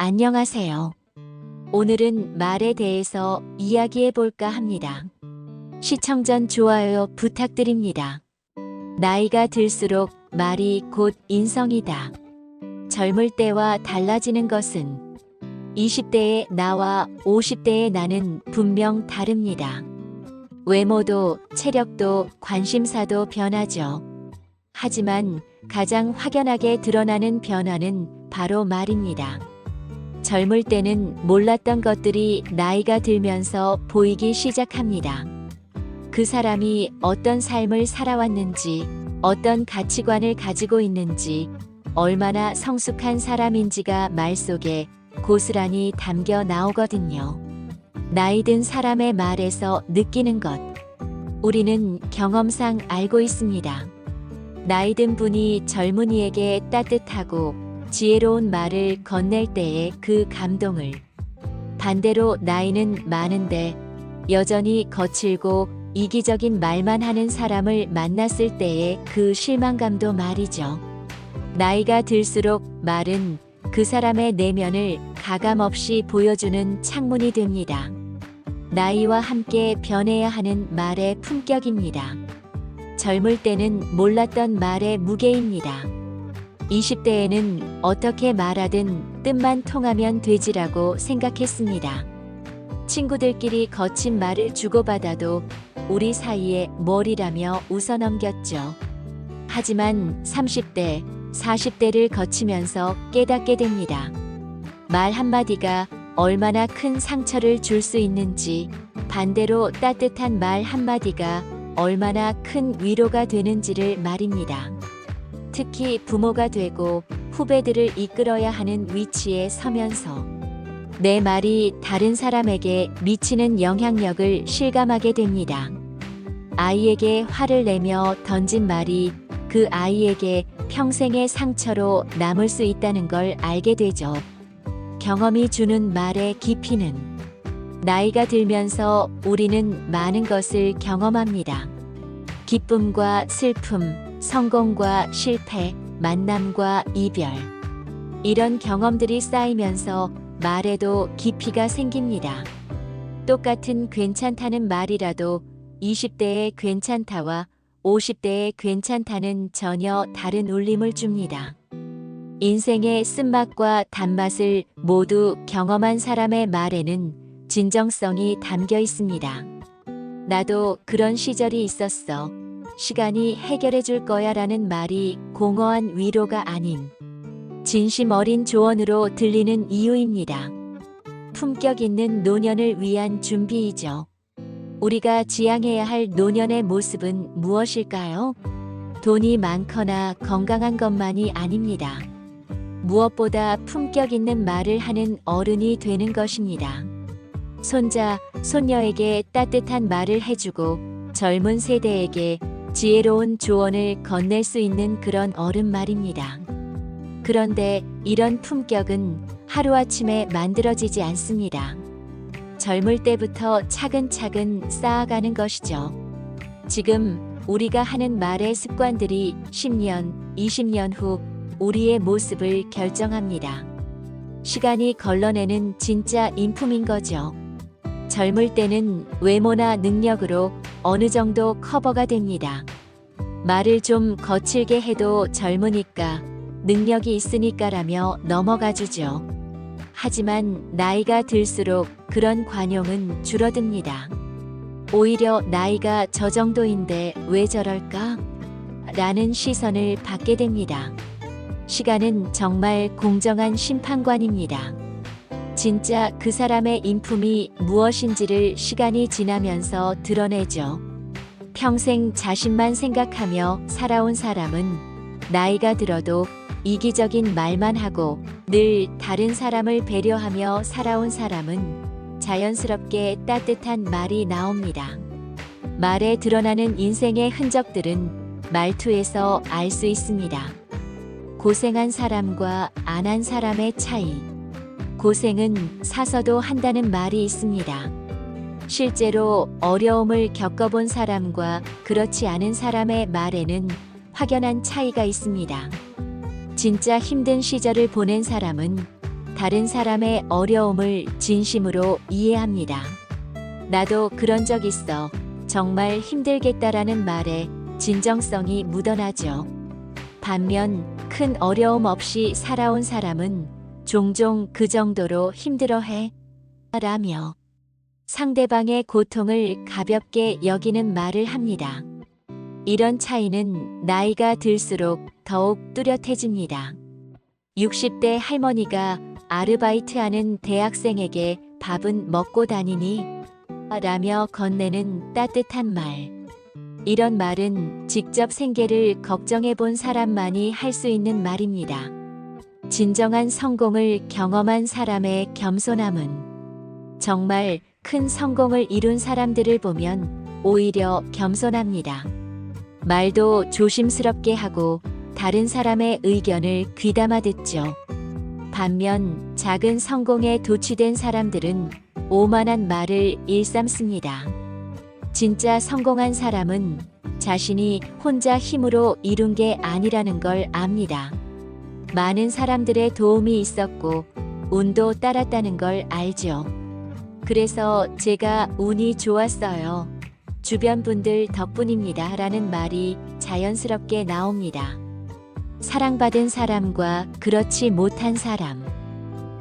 안녕하세요. 오늘은 말에 대해서 이야기해 볼까 합니다. 시청 전 좋아요 부탁드립니다. 나이가 들수록 말이 곧 인성이다. 젊을 때와 달라지는 것은 20대의 나와 50대의 나는 분명 다릅니다. 외모도 체력도 관심사도 변하죠. 하지만 가장 확연하게 드러나는 변화는 바로 말입니다. 젊을 때는 몰랐던 것들이 나이가 들면서 보이기 시작합니다. 그 사람이 어떤 삶을 살아왔는지, 어떤 가치관을 가지고 있는지, 얼마나 성숙한 사람인지가 말 속에 고스란히 담겨 나오거든요. 나이 든 사람의 말에서 느끼는 것. 우리는 경험상 알고 있습니다. 나이 든 분이 젊은이에게 따뜻하고 지혜로운 말을 건넬 때의 그 감동을, 반대로 나이는 많은데 여전히 거칠고 이기적인 말만 하는 사람을 만났을 때의 그 실망감도 말이죠. 나이가 들수록 말은 그 사람의 내면을 가감없이 보여주는 창문이 됩니다. 나이와 함께 변해야 하는 말의 품격입니다. 젊을 때는 몰랐던 말의 무게입니다. 20대에는 어떻게 말하든 뜻만 통하면 되지라고 생각했습니다. 친구들끼리 거친 말을 주고받아도 우리 사이에 뭘이라며 웃어넘겼죠. 하지만 30대, 40대를 거치면서 깨닫게 됩니다. 말 한마디가 얼마나 큰 상처를 줄 수 있는지, 반대로 따뜻한 말 한마디가 얼마나 큰 위로가 되는지를 말입니다. 특히 부모가 되고 후배들을 이끌어야 하는 위치에 서면서 내 말이 다른 사람에게 미치는 영향력을 실감하게 됩니다. 아이에게 화를 내며 던진 말이 그 아이에게 평생의 상처로 남을 수 있다는 걸 알게 되죠. 경험이 주는 말의 깊이는, 나이가 들면서 우리는 많은 것을 경험합니다. 기쁨과 슬픔, 성공과 실패, 만남과 이별. 이런 경험들이 쌓이면서 말에도 깊이가 생깁니다. 똑같은 괜찮다는 말이라도 20대의 괜찮다와 50대의 괜찮다는 전혀 다른 울림을 줍니다. 인생의 쓴맛과 단맛을 모두 경험한 사람의 말에는 진정성이 담겨 있습니다. 나도 그런 시절이 있었어. 시간이 해결해 줄 거야 라는 말이 공허한 위로가 아닌 진심 어린 조언으로 들리는 이유입니다. 품격 있는 노년을 위한 준비이죠. 우리가 지향해야 할 노년의 모습은 무엇일까요? 돈이 많거나 건강한 것만이 아닙니다. 무엇보다 품격 있는 말을 하는 어른이 되는 것입니다. 손자, 손녀에게 따뜻한 말을 해주고 젊은 세대에게 지혜로운 조언을 건넬 수 있는 그런 어른 말입니다. 그런데 이런 품격은 하루아침에 만들어지지 않습니다. 젊을 때부터 차근차근 쌓아가는 것이죠. 지금 우리가 하는 말의 습관들이 10년, 20년 후 우리의 모습을 결정합니다. 시간이 걸러내는 진짜 인품인 거죠. 젊을 때는 외모나 능력으로 어느 정도 커버가 됩니다. 말을 좀 거칠게 해도 젊으니까, 능력이 있으니까라며 넘어가 주죠. 하지만 나이가 들수록 그런 관용은 줄어듭니다. 오히려 나이가 저 정도인데 왜 저럴까? 라는 시선을 받게 됩니다. 시간은 정말 공정한 심판관입니다. 진짜 그 사람의 인품이 무엇인지를 시간이 지나면서 드러내죠. 평생 자신만 생각하며 살아온 사람은 나이가 들어도 이기적인 말만 하고 늘 다른 사람을 배려하며 살아온 사람은 자연스럽게 따뜻한 말이 나옵니다. 말에 드러나는 인생의 흔적들은 말투에서 알 수 있습니다. 고생한 사람과 안 한 사람의 차이. 고생은 사서도 한다는 말이 있습니다. 실제로 어려움을 겪어본 사람과 그렇지 않은 사람의 말에는 확연한 차이가 있습니다. 진짜 힘든 시절을 보낸 사람은 다른 사람의 어려움을 진심으로 이해합니다. 나도 그런 적 있어. 정말 힘들겠다라는 말에 진정성이 묻어나죠. 반면 큰 어려움 없이 살아온 사람은 종종 그 정도로 힘들어해 라며 상대방의 고통을 가볍게 여기는 말을 합니다. 이런 차이는 나이가 들수록 더욱 뚜렷해집니다. 60대 할머니가 아르바이트하는 대학생에게 밥은 먹고 다니니? 라며 건네는 따뜻한 말. 이런 말은 직접 생계를 걱정해 본 사람만이 할 수 있는 말입니다. 진정한 성공을 경험한 사람의 겸손함은 정말 큰 성공을 이룬 사람들을 보면 오히려 겸손합니다. 말도 조심스럽게 하고 다른 사람의 의견을 귀담아 듣죠. 반면 작은 성공에 도취된 사람들은 오만한 말을 일삼습니다. 진짜 성공한 사람은 자신이 혼자 힘으로 이룬 게 아니라는 걸 압니다. 많은 사람들의 도움이 있었고 운도 따랐다는 걸 알죠. 그래서 제가 운이 좋았어요. 주변 분들 덕분입니다. 라는 말이 자연스럽게 나옵니다. 사랑받은 사람과 그렇지 못한 사람.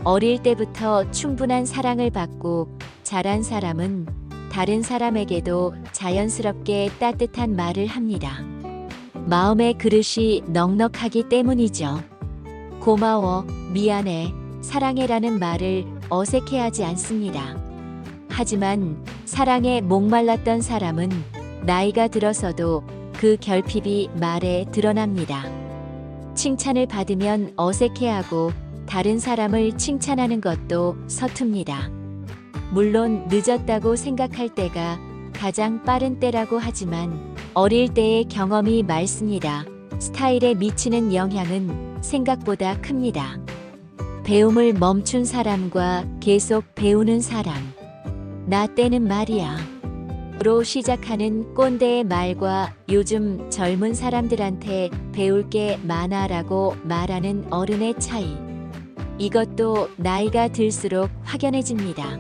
어릴 때부터 충분한 사랑을 받고 자란 사람은 다른 사람에게도 자연스럽게 따뜻한 말을 합니다. 마음의 그릇이 넉넉하기 때문이죠. 고마워, 미안해, 사랑해라는 말을 어색해하지 않습니다. 하지만 사랑에 목말랐던 사람은 나이가 들어서도 그 결핍이 말에 드러납니다. 칭찬을 받으면 어색해하고 다른 사람을 칭찬하는 것도 서툽니다. 물론 늦었다고 생각할 때가 가장 빠른 때라고 하지만 어릴 때의 경험이 많습니다. 스타일에 미치는 영향은 생각보다 큽니다. 배움을 멈춘 사람과 계속 배우는 사람. 나 때는 말이야. 로 시작하는 꼰대의 말과 요즘 젊은 사람들한테 배울 게 많아라고 말하는 어른의 차이. 이것도 나이가 들수록 확연해집니다.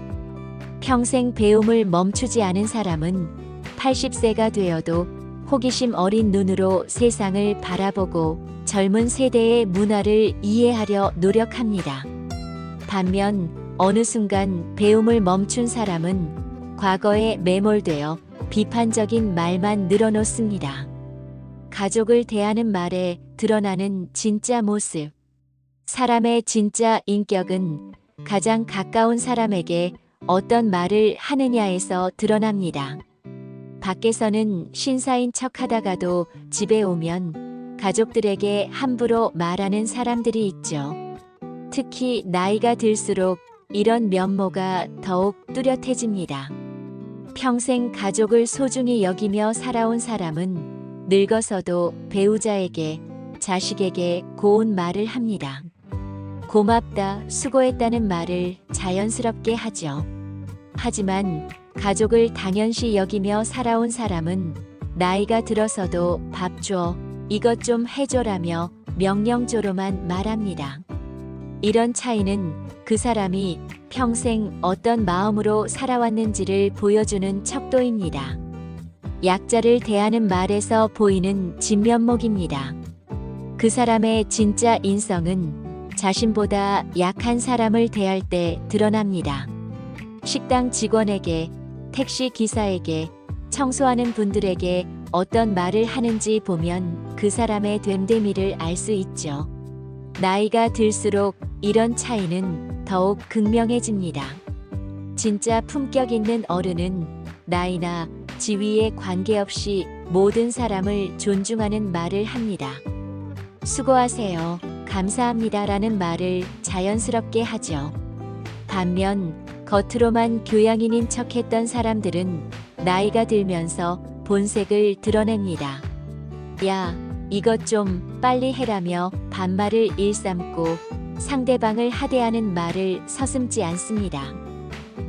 평생 배움을 멈추지 않은 사람은 80세가 되어도 호기심 어린 눈으로 세상을 바라보고 젊은 세대의 문화를 이해하려 노력합니다. 반면 어느 순간 배움을 멈춘 사람은 과거에 매몰되어 비판적인 말만 늘어놓습니다. 가족을 대하는 말에 드러나는 진짜 모습. 사람의 진짜 인격은 가장 가까운 사람에게 어떤 말을 하느냐에서 드러납니다. 밖에서는 신사인 척 하다가도 집에 오면 가족들에게 함부로 말하는 사람들이 있죠. 특히 나이가 들수록 이런 면모가 더욱 뚜렷해집니다. 평생 가족을 소중히 여기며 살아온 사람은 늙어서도 배우자에게, 자식에게 고운 말을 합니다. 고맙다, 수고했다는 말을 자연스럽게 하죠. 하지만 가족을 당연시 여기며 살아온 사람은 나이가 들어서도 밥 줘, 이것 좀 해줘라며 명령조로만 말합니다. 이런 차이는 그 사람이 평생 어떤 마음으로 살아왔는지를 보여주는 척도입니다. 약자를 대하는 말에서 보이는 진면목입니다. 그 사람의 진짜 인성은 자신보다 약한 사람을 대할 때 드러납니다. 식당 직원에게, 택시 기사에게, 청소하는 분들에게 어떤 말을 하는지 보면 그 사람의 됨됨이를 알 수 있죠. 나이가 들수록 이런 차이는 더욱 극명해집니다. 진짜 품격 있는 어른은 나이나 지위에 관계없이 모든 사람을 존중하는 말을 합니다. 수고하세요, 감사합니다라는 말을 자연스럽게 하죠. 반면 겉으로만 교양인인 척했던 사람들은 나이가 들면서 본색을 드러냅니다. 야, 이것 좀 빨리 해라며 반말을 일삼고 상대방을 하대하는 말을 서슴지 않습니다.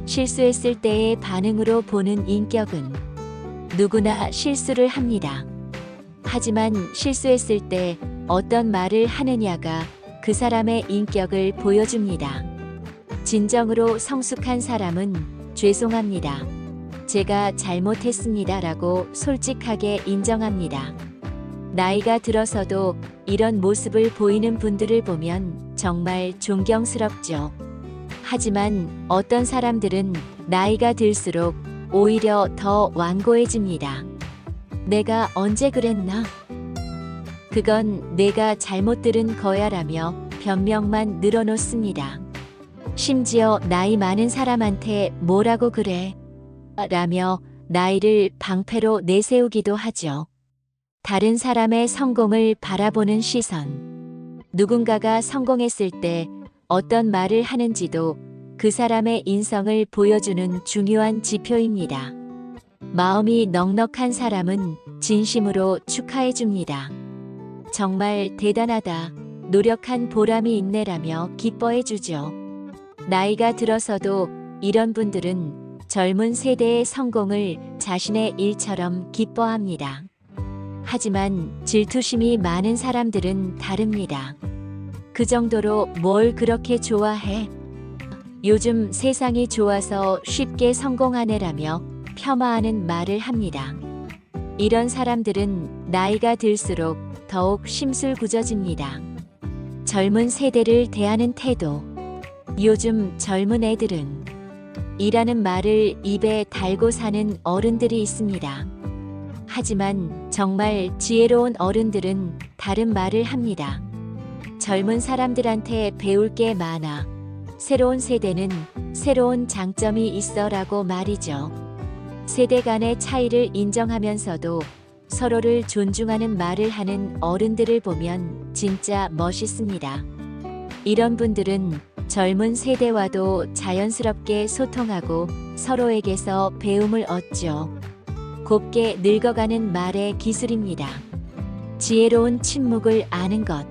실수했을 때의 반응으로 보는 인격은 누구나 실수를 합니다. 하지만 실수했을 때 어떤 말을 하느냐가 그 사람의 인격을 보여줍니다. 진정으로 성숙한 사람은 죄송합니다. 제가 잘못했습니다라고 솔직하게 인정합니다. 나이가 들어서도 이런 모습을 보이는 분들을 보면 정말 존경스럽죠. 하지만 어떤 사람들은 나이가 들수록 오히려 더 완고해집니다. 내가 언제 그랬나? 그건 내가 잘못 들은 거야라며 변명만 늘어놓습니다. 심지어 나이 많은 사람한테 뭐라고 그래? 라며 나이를 방패로 내세우기도 하죠. 다른 사람의 성공을 바라보는 시선. 누군가가 성공했을 때 어떤 말을 하는지도 그 사람의 인성을 보여주는 중요한 지표입니다. 마음이 넉넉한 사람은 진심으로 축하해줍니다. 정말 대단하다. 노력한 보람이 있네라며 기뻐해주죠. 나이가 들어서도 이런 분들은 젊은 세대의 성공을 자신의 일처럼 기뻐합니다. 하지만 질투심이 많은 사람들은 다릅니다. 그 정도로 뭘 그렇게 좋아해? 요즘 세상이 좋아서 쉽게 성공하네라며 폄하하는 말을 합니다. 이런 사람들은 나이가 들수록 더욱 심술궂어집니다. 젊은 세대를 대하는 태도. 요즘 젊은 애들은 이라는 말을 입에 달고 사는 어른들이 있습니다. 하지만 정말 지혜로운 어른들은 다른 말을 합니다. 젊은 사람들한테 배울 게 많아. 새로운 세대는 새로운 장점이 있어라고 말이죠. 세대 간의 차이를 인정하면서도 서로를 존중하는 말을 하는 어른들을 보면 진짜 멋있습니다. 이런 분들은 젊은 세대와도 자연스럽게 소통하고 서로에게서 배움을 얻죠. 곱게 늙어가는 말의 기술입니다. 지혜로운 침묵을 아는 것.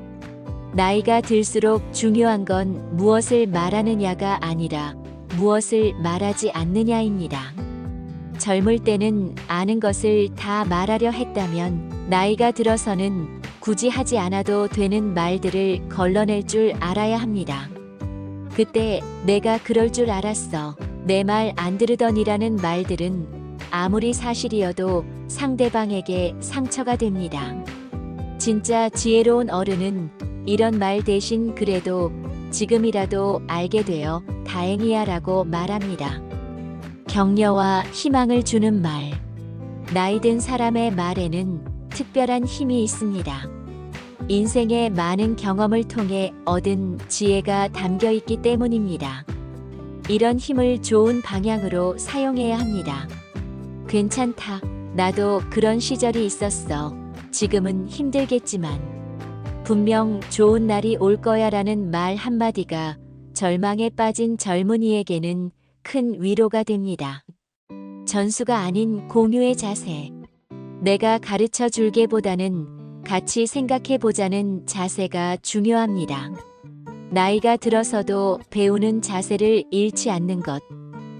나이가 들수록 중요한 건 무엇을 말하느냐가 아니라 무엇을 말하지 않느냐입니다. 젊을 때는 아는 것을 다 말하려 했다면 나이가 들어서는 굳이 하지 않아도 되는 말들을 걸러낼 줄 알아야 합니다. 그때 내가 그럴 줄 알았어. 내 말 안 들으더니라는 말들은 아무리 사실이어도 상대방에게 상처가 됩니다. 진짜 지혜로운 어른은 이런 말 대신 그래도 지금이라도 알게 되어 다행이야라고 말합니다. 격려와 희망을 주는 말. 나이 든 사람의 말에는 특별한 힘이 있습니다. 인생의 많은 경험을 통해 얻은 지혜가 담겨 있기 때문입니다. 이런 힘을 좋은 방향으로 사용해야 합니다. 괜찮다. 나도 그런 시절이 있었어. 지금은 힘들겠지만 분명 좋은 날이 올 거야라는 말 한마디가 절망에 빠진 젊은이에게는 큰 위로가 됩니다. 전수가 아닌 공유의 자세. 내가 가르쳐 줄게보다는 같이 생각해 보자는 자세가 중요합니다. 나이가 들어서도 배우는 자세를 잃지 않는 것.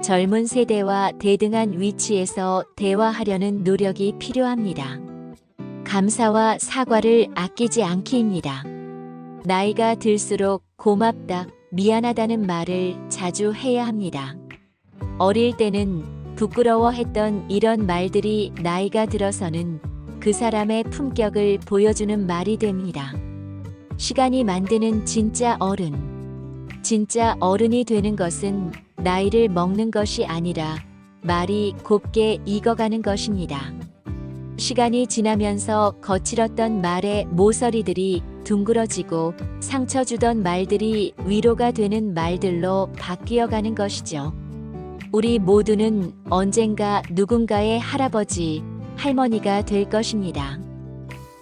젊은 세대와 대등한 위치에서 대화하려는 노력이 필요합니다. 감사와 사과를 아끼지 않기입니다. 나이가 들수록 고맙다, 미안하다는 말을 자주 해야 합니다. 어릴 때는 부끄러워했던 이런 말들이 나이가 들어서는 그 사람의 품격을 보여주는 말이 됩니다. 시간이 만드는 진짜 어른. 진짜 어른이 되는 것은 나이를 먹는 것이 아니라 말이 곱게 익어가는 것입니다. 시간이 지나면서 거칠었던 말의 모서리들이 둥그러지고 상처 주던 말들이 위로가 되는 말들로 바뀌어가는 것이죠. 우리 모두는 언젠가 누군가의 할아버지, 할머니가 될 것입니다.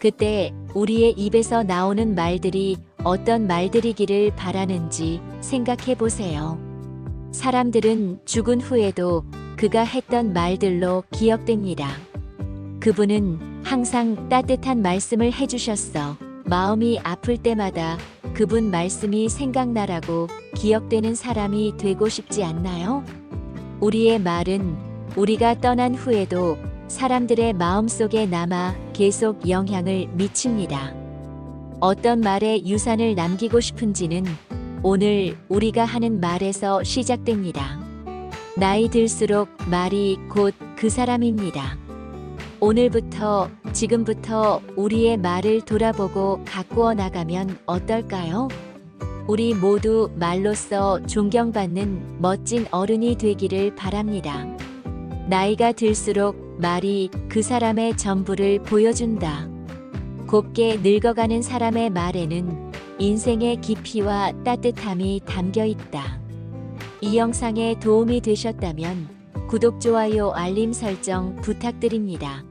그때 우리의 입에서 나오는 말들이 어떤 말들이기를 바라는지 생각해 보세요. 사람들은 죽은 후에도 그가 했던 말들로 기억됩니다. 그분은 항상 따뜻한 말씀을 해주셨어. 마음이 아플 때마다 그분 말씀이 생각나라고 기억되는 사람이 되고 싶지 않나요? 우리의 말은 우리가 떠난 후에도 사람들의 마음속에 남아 계속 영향을 미칩니다. 어떤 말에 유산을 남기고 싶은지는 오늘 우리가 하는 말에서 시작됩니다. 나이 들수록 말이 곧 그 사람입니다. 오늘부터, 지금부터 우리의 말을 돌아보고 가꾸어 나가면 어떨까요? 우리 모두 말로써 존경받는 멋진 어른이 되기를 바랍니다. 나이가 들수록 말이 그 사람의 전부를 보여준다. 곱게 늙어가는 사람의 말에는 인생의 깊이와 따뜻함이 담겨 있다. 이 영상에 도움이 되셨다면 구독, 좋아요, 알림 설정 부탁드립니다.